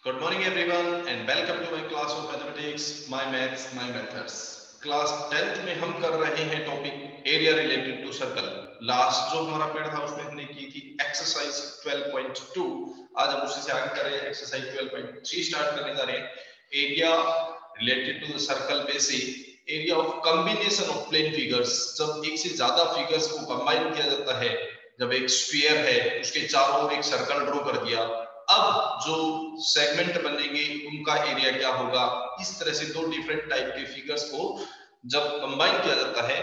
Good morning everyone and welcome to my class of mathematics, my maths, my methods. Class 10th में हम कर रहे हैं topic area related to circle. Last जो हमारा period था उसमें हमने की थी एक्सरसाइज 12.2। आज हम उसी से आगे कर रहे हैं, एक्सरसाइज 12.3 स्टार्ट करने जा रहे हैं। Area related to the circle पे से area of combination of plane figures, जब एक से ज्यादा फिगर्स को कंबाइन किया जाता है, जब एक स्फीयर है उसके चारों ओर एक सर्कल ड्रॉ कर दिया, अब जो सेगमेंट बनेंगे उनका एरिया क्या होगा। इस तरह से दो डिफरेंट टाइप के फिगर्स को जब कंबाइन किया जाता है,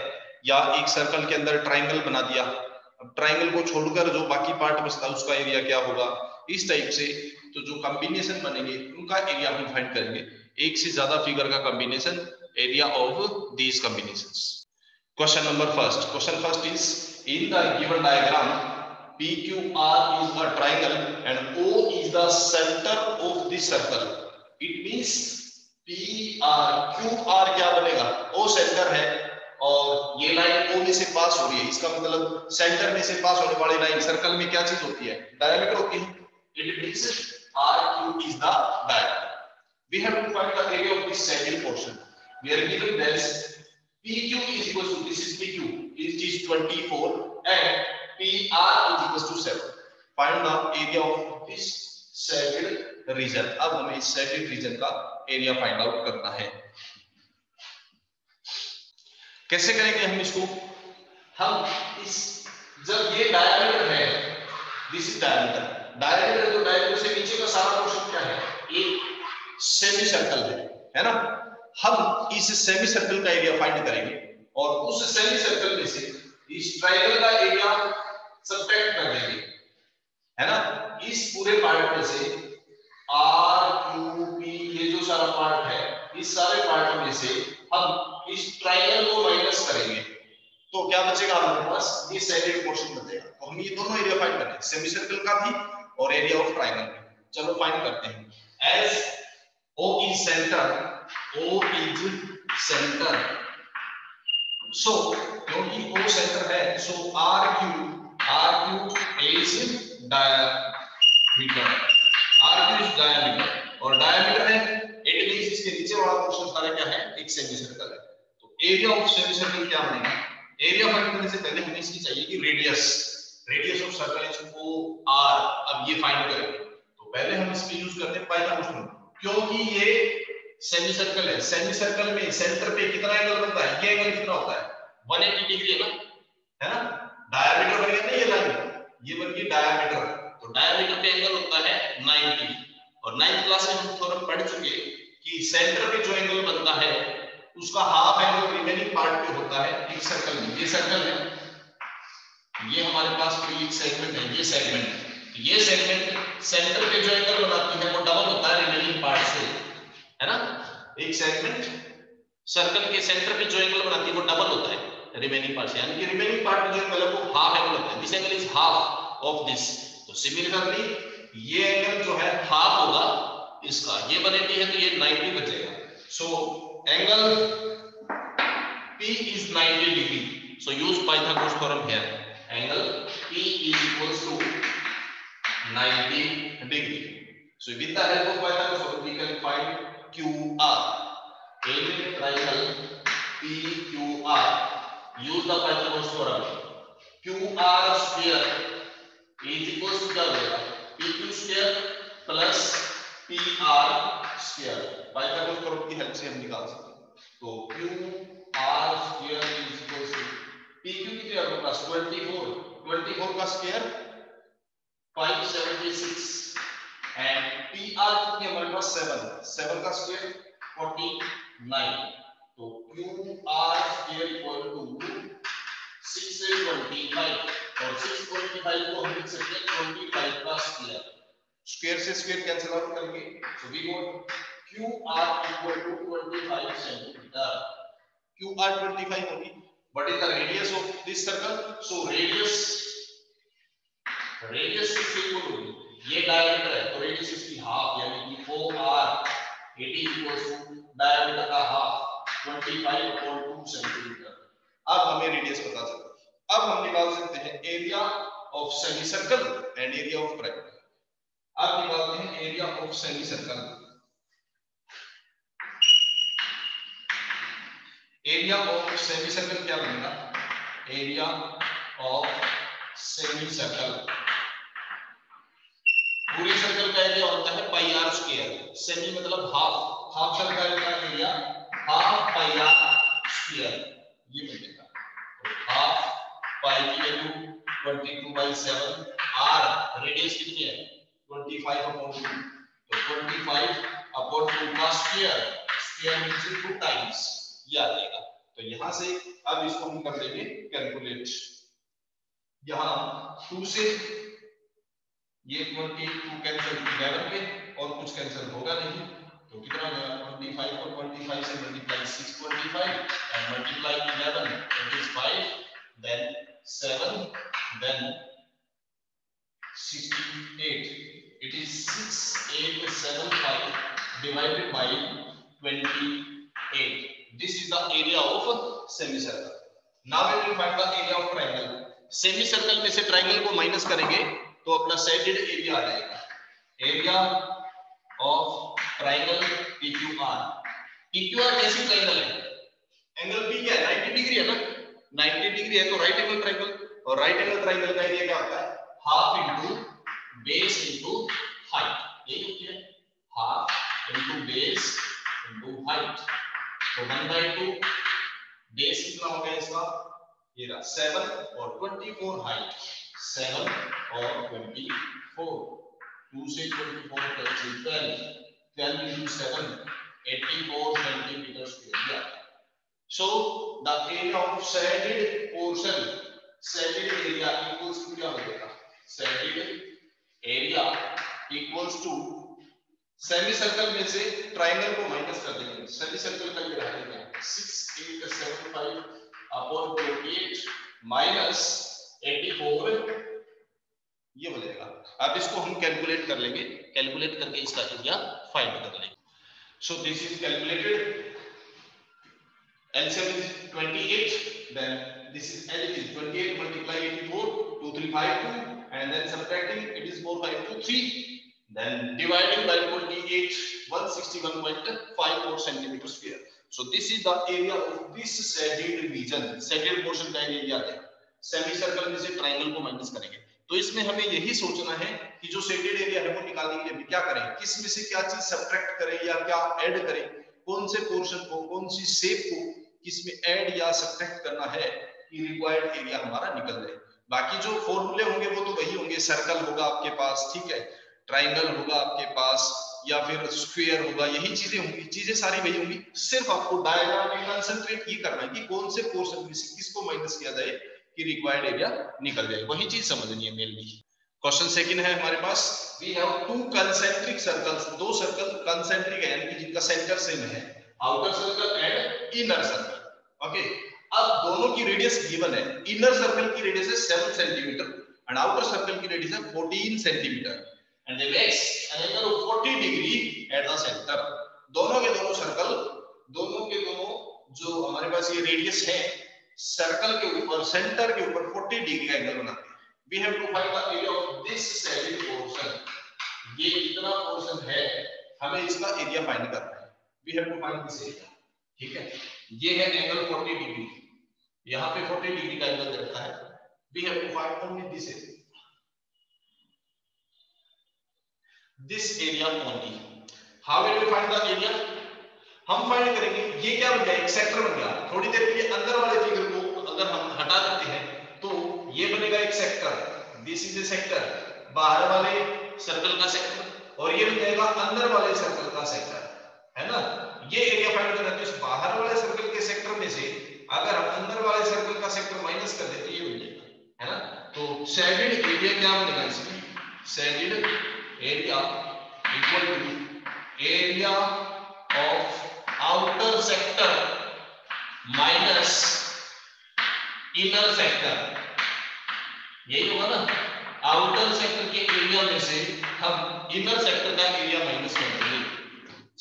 या एक सर्कल के अंदर ट्राइंगल बना दिया, अब ट्राइंगल को छोड़कर जो बाकी पार्ट बचता है उसका एरिया क्या होगा। इस टाइप से तो जो कॉम्बिनेशन बनेंगे उनका एरिया हम फाइंड करेंगे। एक से ज्यादा फिगर का combination, area of these combinations. Question first is in the given diagram PQR is a triangle and O is the center of the circle. It means QR क्या बनेगा, O सेंटर है और ये लाइन O में से पास हो रही है। इसका मतलब सेंटर में से पास होने वाली लाइन सर्कल में क्या चीज होती है, डायमीटर होती है। It means RQ is the diameter. We have to find the area of this second portion. We are given this PQ is equal to, this is PQ, it is 24 and PR is equal to 7. Find the area of this shaded region. अब हमें इस shaded region का area find out करना है। कैसे करेंगे हम इसको? हम इस, जब ये डायमीटर है, दिस इज डायमीटर, डायमीटर तो डायमीटर से नीचे का सारा पोर्शन क्या है, एक सेमी सर्कल है ना। हम इस सेमी सर्कल का एरिया फाइंड करेंगे और उस सेमी सर्कल में से इस ट्रायंगल का एरिया सब्ट्रैक्ट कर देंगे, है ना। इस पूरे पार्ट में से RQP ये जो सारा पार्ट है, इस सारे पार्ट में से हम इस ट्रायंगल को माइनस करेंगे तो क्या बचेगा हमारे पास, ये सैडेड पोर्शन बचेगा। तो हम ये दोनों एरिया फाइंड करेंगे, सेमी सर्कल का भी और एरिया ऑफ ट्रायंगल भी। चलो फाइंड करते हैं। As O is center, O is center, so क्योंकि O सेंटर है, so RQ is diameter, RQ is diameter और diameter है, it means इसके नीचे वाला पोर्शन सारा क्या है, एक सेमी सर्कल है। तो एरिया ऑफ सेमी सर्कल क्या बनेगा, एरिया फाइंड करने से पहले हमें इसकी चाहिए कि radius of circle is OR। अब ये फाइंड करेंगे तो पहले हम इसके यूज करते हैं पाइथागोरस थ्योरम, क्योंकि ये सेमी सर्कल है। सेमी सर्कल में सेंटर पे कितना एंगल बनता है, ये एंगल कितना होता है, 180 डिग्री है ना। डायमीटर बन गया ना, ये लाइन ये बन गई डायमीटर, तो डायमीटर पे एंगल होता है 90। और 9th क्लास में हम थ्योरम पढ़ चुके कि सेंटर पे जो एंगल बनता है उसका हाफ एंगल रिमेनिंग पार्ट पे होता है एक सर्कल में। ये सर्कल है, ये हमारे पास कोई एक सेगमेंट है, ये सेगमेंट सेंटर पे जो एंगल बनाती है वो डबल होता है रिमेनिंग पार्ट से, है ना। एक सेगमेंट सर्कल के सेंटर पे जो एंगल बनाती है वो डबल होता है रिमेनिंग पार्ट से, यानी कि रिमेनिंग पार्ट में जो एंगल है वो हाफ एंगल होता है। This angle is half of this. तो सिमिलरली ये एंगल जो है हाफ होगा इसका, ये बनेगी है तो ये 90 बचेगा। So angle P is 90 degree. So use Pythagoras theorem here. Angle P is equals to 90 degree. So with the help of Pythagoras theorem we can find QR. Area triangle PQR. Use the Pythagoras theorem. QR square is equals to PQ square plus PR square. Pythagoras theorem की help से हम निकाल सकते हैं। तो QR square is equals to PQ कितने आ गया, 24 का स्क्वायर 576 एंड PR कितने हमारे पास 7 का स्क्वायर 49। तो QR स्क्वायर इक्वल टू 625 और 625 को हम लिख सकते हैं 25 का स्क्वायर। स्क्वायर से स्क्वायर कैंसिल आउट करेंगे, so we got QR equal to 25 centimetre. QR 25 होगी, what is the radius of this circle? So radius किसके इक्वल होगी, ये डायमीटर है तो रेडियस इसकी हाफ, यानी कि OR it is equals to diameter का हाफ 25/2 सेंटीमीटर। अब हमें रेडियस पता चला। अब हम निकाल सकते हैं area of semi circle and area of triangle. अब निकालते हैं area of semi circle. Area of semi circle क्या बनेगा? एरिया ऑफ सेमी सर्कल, पूरे सर्कल का एरिया होता है पाई आर स्क्वायर। सेमी मतलब हाफ, हाफ सर्कल का area half pi r square, ये बनेगा। तो हाफ पाई की वैल्यू 22/7, आर रेडियस कितनी है 25/2, तो 25/2 का स्क्वायर, स्क्वायर मींस 2 टाइम्स, ये आ जाएगा। तो यहां से अब इसको हम कर देंगे कैलकुलेट। यहां 2 से ये 22 कैंसिल 11 पे, और कुछ कैंसिल होगा नहीं, तो कितना हो जाएगा 25 और 25 से multiply 625 and multiply 11 that is 5, then 7, then 68, it is 6875 divided by 28. This is the area of semicircle. Now we will find the area of triangle. Semicircle में से ट्रायंगल को माइनस करेंगे तो अपना सेडेड एरिया आ जाएगा। Area of triangle PQR। PQR कैसी triangle है? Angle P क्या है 90 डिग्री है ना, 90 डिग्री है तो राइट एंगल ट्रायंगल, और राइट एंगल ट्रायंगल का एरिया क्या होता है half into base into height, यही होती है half into base into height. तो 1/2 बेस कितना हो गया इसका, ये रहा 7 और 24 हाइट, 7 और 24, 2 से 24 plus 12, 12 into 7 84 centimetre square. So the area of shaded portion, shaded area equals to क्या हो जाएगा, shaded area equals to semi circle में से ट्रायंगल को माइनस कर देंगे। सेमी सर्कल का ये रहेगा 6875 अपॉन 28 माइनस 84, ये बनेगा। अब इसको हम कैलकुलेट कर लेंगे, कैलकुलेट करके इसका एरिया फाइंड कर लेंगे। So this is calculated, LCM is 28, then this is L is 28 multiply 84 2352, and then subtracting it is 4523, then dividing by 28 161.54 centimeter square. So this is the area of this shaded region, shaded portion का area है। Semi circle में से triangle को minus करेंगे तो इसमें हमें यही सोचना है कि जो शेडेड एरिया है वो निकालने के लिए क्या करें, किस में से क्या चीज सब्ट्रैक्ट करें या क्या ऐड करें, कौन से पोर्शन को, कौन सी शेप को किस में ऐड या सब्ट्रैक्ट करना है कि रिक्वायर्ड एरिया हमारा निकल जाए। बाकी जो फॉर्मूले होंगे वो तो वही होंगे, सर्कल होगा आपके पास, ठीक है, ट्रायंगल होगा आपके पास, या फिर स्क्वायर होगा, यही चीजें होंगी, चीजें सारी वही होंगी। सिर्फ आपको डायग्राम में कंसंट्रेट ये करना है कि कौन से पोर्शन में से किसको माइनस किया जाए कि रिक्वायर्ड एरिया निकल जाए, वही चीज समझनी है मेनली। क्वेश्चन सेकंड है हमारे पास, we have 2 concentric circles, 2 circle concentric है यानी कि जिनका सेंटर सेम है, outer circle and inner circle. Okay, अब दोनों की रेडियस गिवन है, इनर सर्कल की रेडियस है 7 सेंटीमीटर एंड आउटर सर्कल की रेडियस है 14 centimetre and they makes an angle of 40 degree at the center। दोनों के दोनों सर्कल, दोनों के दोनों जो हमारे पास ये रेडियस है सर्कल के ऊपर, सेंटर के ऊपर 40 डिग्री का एंगल बनाते हैं। we have to find the area of this shaded portion, ये इतना पोर्शन है, हमें इसका एरिया फाइंड करना है। we have to find this area, ठीक है, ये है एंगल 40 डिग्री, यहाँ पे 40 डिग्री का एंगल दे रखा है, we have to find only this area, this area only। how will we find the area? हम फाइंड करेंगे, ये क्या बन गया, एक सेक्टर बन गया। थोड़ी देर के लिए अंदर वाले फिगर को अगर हम हटा देते हैं तो ये बनेगा एक sector, this is A sector, बाहर वाले सर्कल का सेक्टर, और ये बन जाएगा अंदर वाले सर्कल का सेक्टर, है ना। ये एरिया फाइंड करना है तो इस बाहर वाले सर्कल के सेक्टर में से अगर हम अंदर वाले सर्कल का सेक्टर माइनस कर देते ये बन जाएगा, है ना। तो शेडेड एरिया क्या बनेगा इसमें, shaded area equal to area of outer sector minus inner sector, यही होगा ना। आउटर सेक्टर के एरिया में से हम इनर सेक्टर का एरिया माइनस कर देंगे।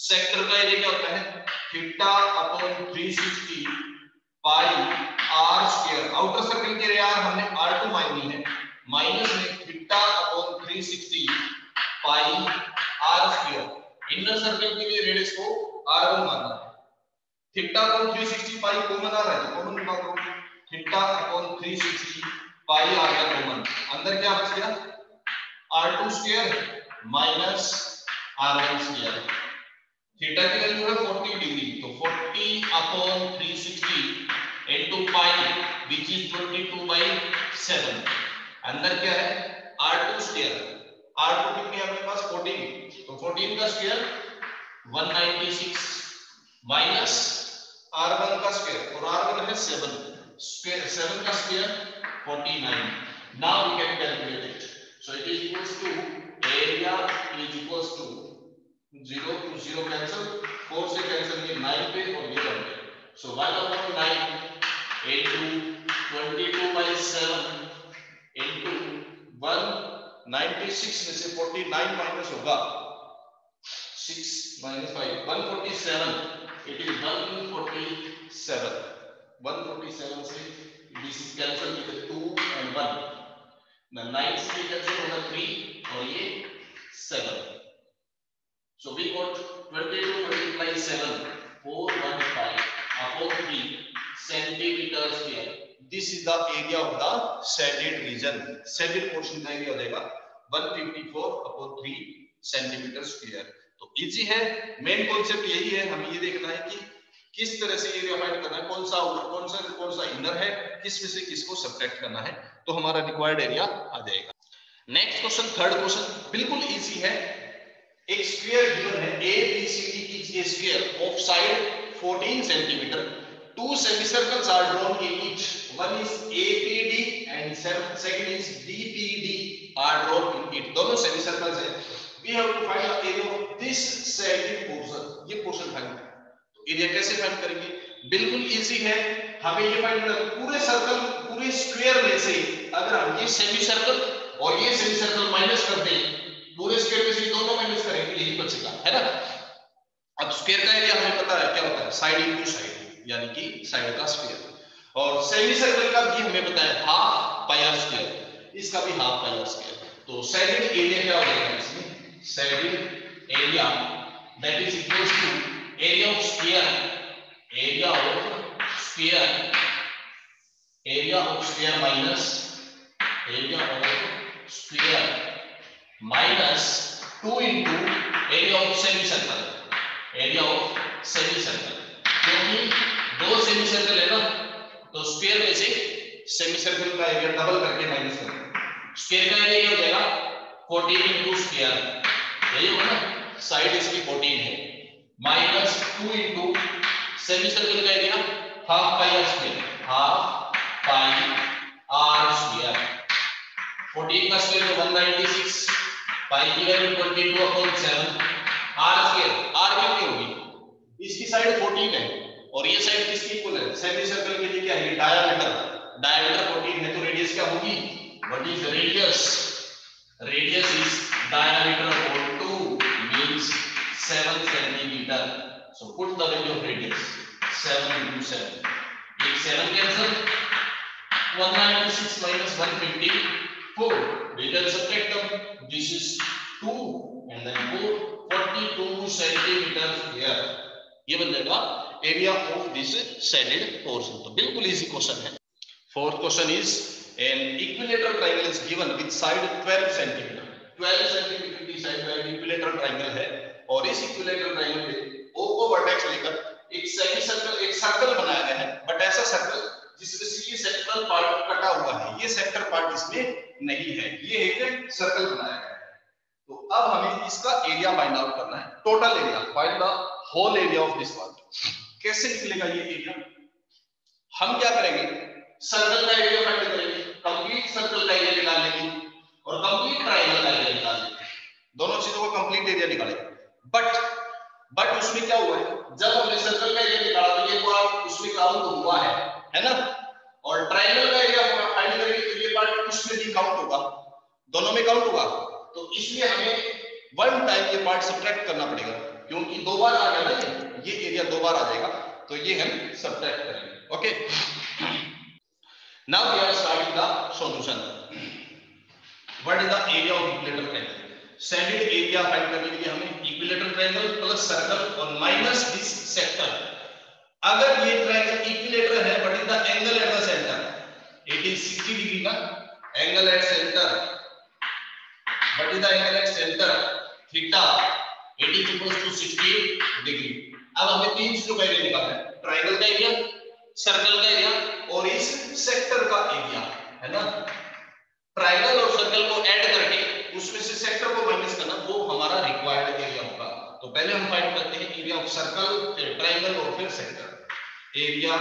सेक्टर का एरिया क्या होता है θ/360 पाई r स्क्वायर, आउटर सर्कल के एरिया हमने r2 मानी है, माइनस में θ/360 पाई r स्क्वायर, इनर सर्कल के लिए रेडियस को r1 मानना है। थीटा अपॉन 360 पाई कॉमन आ रहा है तो कॉमन निकाल दो, थीटा अपॉन 360 पाई आ गया कॉमन, अंदर क्या बच गया r2 square minus r1 square. Theta की वैल्यू है 40 डिग्री, तो 40 upon 360 into pi which is 22/7, अंदर क्या है r2 स्क्वायर, r2 कितनी है अपने पास 14, तो 14 का स्क्वायर 196 माइनस r1 का स्क्वायर, और r1 है 7 स्क्वायर, 7 का square 49। now we can calculate it, so it is equals to area is equals to 0 to 0 cancel, 4 से cancel ये 9 पे और ये 1 पे, so 1/9 into 22/7 into 196 में से 49 माइनस होगा 6 minus 5 147, it is 147, 147 से this is cancel with 2 and 1, now 9 से cancel होगा 3 और ये 7, so we got 22 multiplied 7 415 upon 3 centimeter square. This is the area of the shaded region, shaded portion का area हो जाएगा 154 upon 3 सेंटीमीटर स्क्वायर। तो easy है, मेन कॉन्सेप्ट यही है, हमें ये देखना है कि किस तरह से एरिया फाइंड करना है, कौन सा आउटर कौन सा इनर है, किस में से किसको सब्ट्रैक्ट करना है, तो हमारा रिक्वायर्ड एरिया आ जाएगा। नेक्स्ट क्वेश्चन, थर्ड क्वेश्चन बिल्कुल इजी है। एक स्क्वायर गिवन है ABCD is a square of side 14 centimetre, two semicircles are drawn in each, one is APD and second is DPD are drawn in it, दोनों semicircles हैं। we have to find the area of this shaded portion, ये portion find करना है। तो area कैसे find करेंगे, बिल्कुल easy है, हमें ये फाइंड करना है पूरे सर्कल पूरे स्क्वायर में से अगर हम ये सेमी सर्कल और ये सेमी सर्कल माइनस कर दें, पूरे स्क्वायर में से दोनों माइनस करेंगे यही बचेगा, है ना। अब स्क्वायर का एरिया हमें पता है क्या होता है, साइड इनटू साइड, यानी कि साइड का स्क्वायर, और सेमी सर्कल का भी हमें पता है हाफ पाई आर स्क्वायर, इसका भी हाफ पाई आर स्क्वायर। तो शेडेड एरिया क्या हो जाएगा इसमें, shaded area that is equals to area of square, area of square, area of square minus area of square minus 2 into area of semi circle, area of semi circle, क्योंकि दो semi circle है ना, तो square में से semi circle का area double करके minus कर दो, स्क्वायर का एरिया क्या हो जाएगा 14 इनटू स्क्वायर, यही होगा ना, साइड इसकी 14 है, माइनस 2 इनटू सेमी सर्कल का area half pi r square, half pi r square, 14 का स्क्वायर तो 196, पाई की वैल्यू 22/7, आर स्क्वायर, आर कितनी होगी, इसकी साइड 14 है और ये साइड किसकी इक्वल है, सेमी सर्कल के लिए क्या है, डायमीटर, डायमीटर 14 है तो रेडियस क्या होगी, what is radius, radius is diameter of 2 means 7 centimeter, so put the value of radius 7 into 7, एक 7 cancel, 196 minus 154, we can subtract them, this is 2 and then 4, 42 centimeters here, ये बन जाएगा area of this shaded portion. तो बिल्कुल easy question है। Fourth question is an equilateral triangle is given with side 12 centimetre, 12 centimetre की side का equilateral triangle है और इस इक्विलेटरल ट्रायंगल पे O को वर्टेक्स लेकर एक सेमी सर्कल, एक सर्कल बनाया गया है, बट ऐसा सर्कल जिसमें से ये सेंट्रल पार्ट कटा हुआ है, ये सेंटर पार्ट इसमें नहीं है, ये एक सर्कल बनाया गया है। तो अब हमें इसका एरिया फाइंड आउट करना है, total area, find the whole area of this part. कैसे निकलेगा ये एरिया, हम क्या करेंगे, सर्कल का एरिया फाइंड करेंगे, कंप्लीट सर्कल का एरिया निकाल लेंगे और कंप्लीट ट्रायंगल का एरिया निकाल लेंगे, दोनों चीजों का कंप्लीट एरिया निकालेंगे। बट उसमें क्या हुआ है, जब हमने सर्कल का एरिया निकाला तो ये पार्ट उसमें काउंट हुआ है ना, और ट्रायंगल का एरिया फाइंड करेंगे तो ये पार्ट उसमें भी काउंट होगा, दोनों में काउंट होगा, तो इसलिए हमें वन टाइम ये पार्ट सब्ट्रैक्ट करना पड़ेगा, क्योंकि दो बार आ गया ना, ये एरिया दो बार आ जाएगा, तो ये हम सब्ट्रैक्ट करेंगे। Okay, now we are starting the solution. What is the area of equilateral triangle, shaded area find करने के लिए हमें द सर्कल और माइनस दिस सेक्टर। अगर ये ट्रायंगल इक्विलेटरल है, what is the angle at the centre? It is 60 degree का angle at centre. What is the angle at centre? Theta. It is equals to 60 degree. अब हमें तीन चीजों का एरिया निकालना है, ट्रायंगल का एरिया, सर्कल का एरिया और इस सेक्टर का एरिया, है ना। ट्रायंगल और सर्कल को ऐड करके उसमें से सेक्टर को माइनस करना, वो हमारा रिक्वायर्ड एरिया होगा। तो पहले हम फाइंड करते हैं एरिया ऑफ सर्कल, फिर ट्रायंगल और फिर sector. Area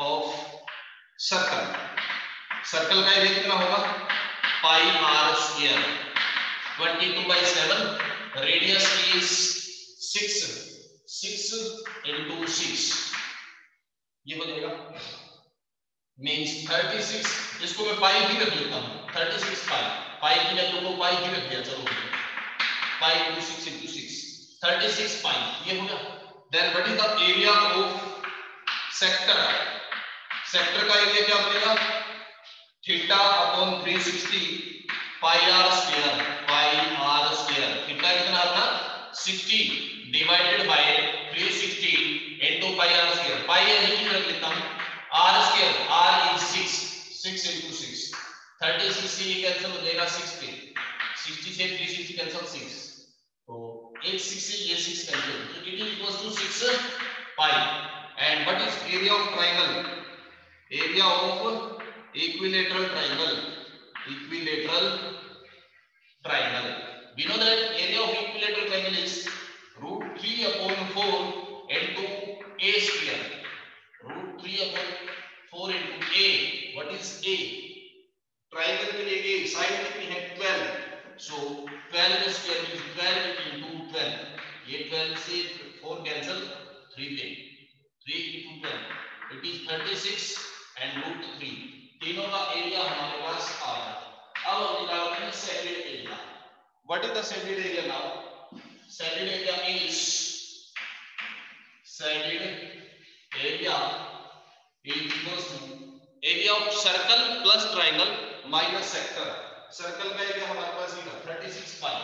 of circle, circle का एरिया कितना होगा? Pi r square, 22/7, radius is 6 into 6, ये हो जाएगा मींस 36। इसको मैं पाई भी रख लेता हूं, 36 पाई की वैल्यू को पाई भी रख दिया, चलो पाई into 6 into 6, 36 पाई, ये हो गया। Then what is the area of sector? Sector का एरिया क्या बनेगा? Theta upon 360 pi r square, theta कितना अपना 60 divided by 360 into pi r square. Pi यहीं रख लेता हूं, r square, r is 6 into 6, 36 से ये कैंसिल हो जाएगा 6 पे, 60 से 360 कैंसिल 6, तो 8 6 से ये 6 कैंसिल, तो it is equals to 6 pi. And what is area of triangle? Area of equilateral triangle, we know that area of equilateral triangle is √3/4 into a square, √3/4 into a. what is a? triangle के लिए a side कितनी है? 12, so 12 square means 12 into 12, ये 12 से 4 cancel, 3 पे, 3 into 12, it is 36 and √3, तीनों का area हमारे पास आ गया। अब हम निकालते हैं shaded area. What is the shaded area now? Shaded area is equals to area of circle plus triangle minus sector. Circle का एरिया हमारे पास ये 36 पाई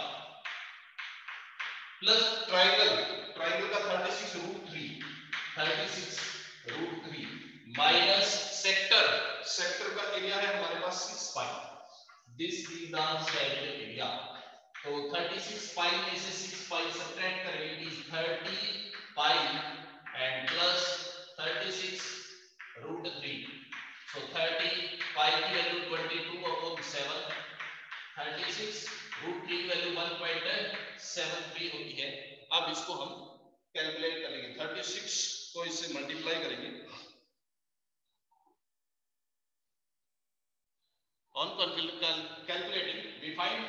प्लस ट्रायंगल का 36 √3 माइनस सेक्टर का एरिया है हमारे पास 6 pi. This is the shaded area. तो 36 पाई में से 6 पाई सब्ट्रैक्ट करेंगे, it is 30 pi and plus 36 √3, so 30 pi की वैल्यू 22/7, 36 √3 की वैल्यू 1.73 होती है। अब इसको हम कैलकुलेट करेंगे, 36 को इससे मल्टीप्लाई करेंगे। On calculating, we find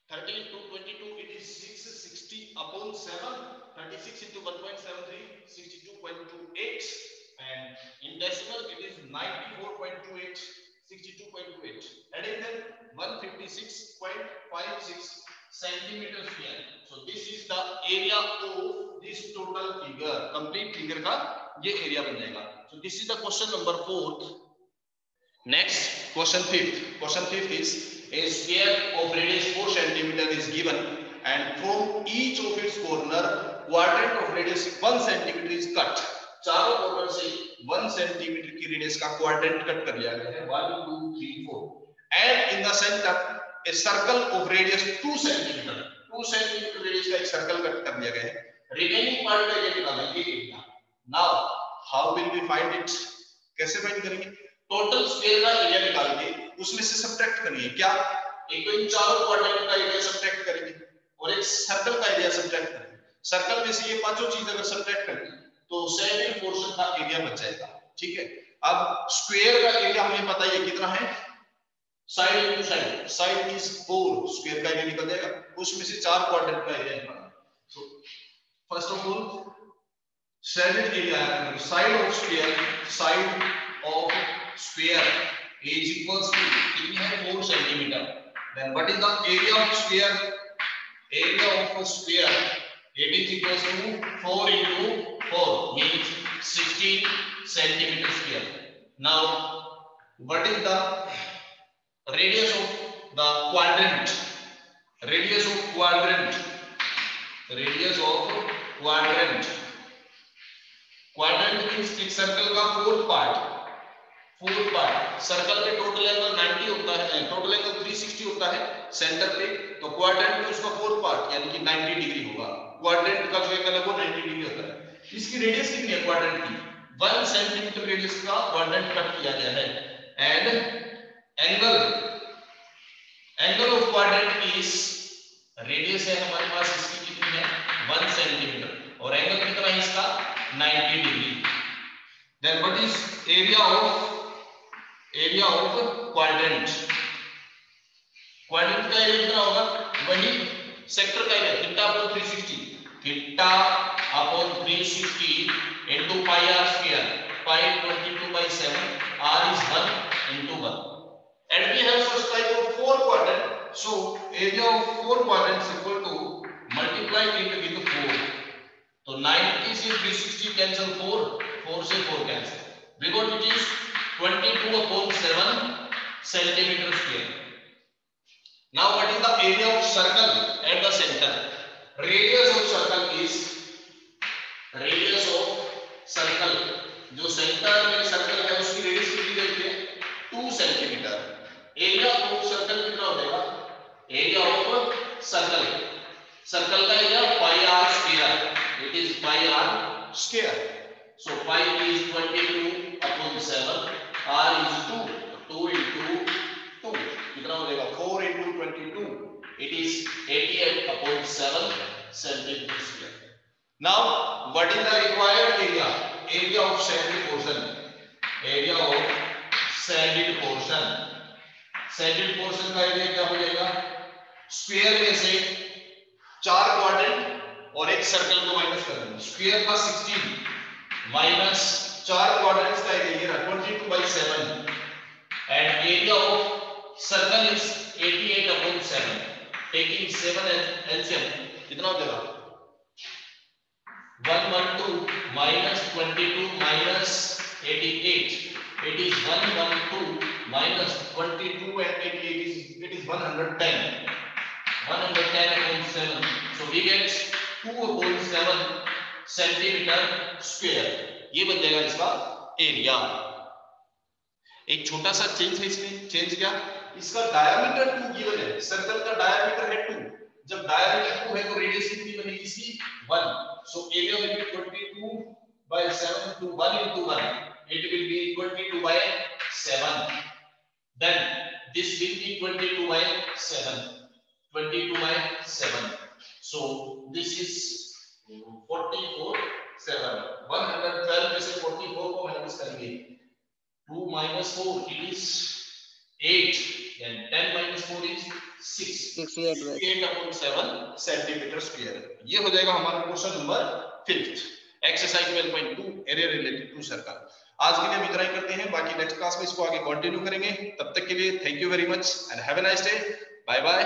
30 into 22, it is 660/7, 36 into 1.73, 62.28, and in decimal it is 94.28, 62.28. Adding them 156.56 centimeter square. So this is the area of this total figure. Complete figure का ये area बन जाएगा. So this is the question number 4th. Next, question 5th. Question 5th is a sphere of radius 4 cm is given and from each of its corner quadrant of radius 1 cm is cut. चारों corner से 1 cm की radius का quadrant cut कर लिया गया है, 1 2 3 4, and in the center a circle of radius 2 cm, 2 cm radius का एक सर्कल कट कर दिया गया है। रिमेनिंग पार्ट का ये निकालेंगे area. Now how will we find it? कैसे फाइंड करेंगे? टोटल स्क्वायर का एरिया निकाल के उसमें से सब्ट्रैक्ट करेंगे। क्या? एक तो इन चारों क्वाड्रेंट का एरिया सब्ट्रैक्ट करेंगे और एक सर्कल का एरिया सब्ट्रैक्ट करेंगे। सर्कल में से ये पांचों चीज अगर सब्ट्रैक्ट करेंगे तो सैडेड पोर्शन का एरिया बच जाएगा। ठीक है, अब स्क्वायर का एरिया हमें पता है कितना है, side into side, side is 4, square का एरिया निकल जाएगा, उसमें से चार क्वाड्रेंट का एरिया निकालना। So first of all shaded area है side of square is equals to कितनी है 4 centimetre. then what is the area of square? area of a square it is equals to 4 into 4 means 16 centimeter square. now what is the radius of the quadrant? radius of quadrant, quadrant means एक circle का fourth part, circle में total angle 90 होता है, total angle 360 होता है centre पे, तो quadrant में उसका फोर्थ पार्ट यानी कि 90 डिग्री होगा। क्वाड्रेंट का जो एंगल है वो 90 डिग्री होता है। इसकी रेडियस कितनी है क्वाड्रेंट की? 1 सेंटीमीटर रेडियस का क्वाड्रेंट कट किया गया है। And angle of quadrant is, radius है हमारे पास इसकी कितनी है 1 सेंटीमीटर, और एंगल कितना है इसका 90 degree. Then what is area of quadrant? Quadrant का एरिया कितना होगा? वही सेक्टर का area theta upon 360, theta upon 360 into pi r square, pi 22/7, r is 1 into 1, and we have such type of 4 quadrant, so area of 4 quadrants equal to multiply it with 4, तो 90 से 360 cancel, 4 से 4 cancel, because it is 22/7 centimeter square. Now what is the area of circle at the center? Radius of circle is, radius of circle, जो centre में circle है उसकी radius कितनी देते हैं 2 सेंटीमीटर। एरिया ऑफ सर्कल कितना हो जाएगा? एरिया ऑफ सर्कल, सर्कल का area pi r square, it is pi r square, so pi is 22/7, r is 2 into 2 कितना हो जाएगा 4 into 22, it is 88/7 centimeter square. Now what is the required area? Area of sanded portion, area of sanded portion, sanded portion का area क्या हो जाएगा? Square में से 4 quadrant और एक सर्कल को माइनस कर देंगे, स्क्वायर का 16 माइनस 4 क्वाड्रेंट्स का area 22/7, and area of circle is 88/7, taking 7 as LCM कितना हो जाएगा 112 minus 22 minus 88, it is 112 minus 22 and 88 it is 110, 110/7, so we get 2/7 centimeter square, ये बन जाएगा इसका एरिया। एक छोटा सा चेंज है इसमें, चेंज क्या? इसका डायमीटर 2 गिवन है, सर्कल का डायमीटर है 2, जब डायमीटर 2 है तो रेडियस कितनी बनेगी इसकी 1, so area will be 22/7 to 1 into 1, it will be 22/7, then this will be 22/7, 22/7, so this is 44/7, 112 में से 44 को माइनस करेंगे, 2 minus 4 it is 8, then 10 minus 4 is 6, 68/7 centimeter square। ये हो जाएगा हमारा question number 5th, exercise 12.2 area related to circle. आज के लिए हम इतना ही करते हैं, बाकी नेक्स्ट क्लास में इसको आगे कंटिन्यू करेंगे। तब तक के लिए thank you very much and have a nice day, bye bye.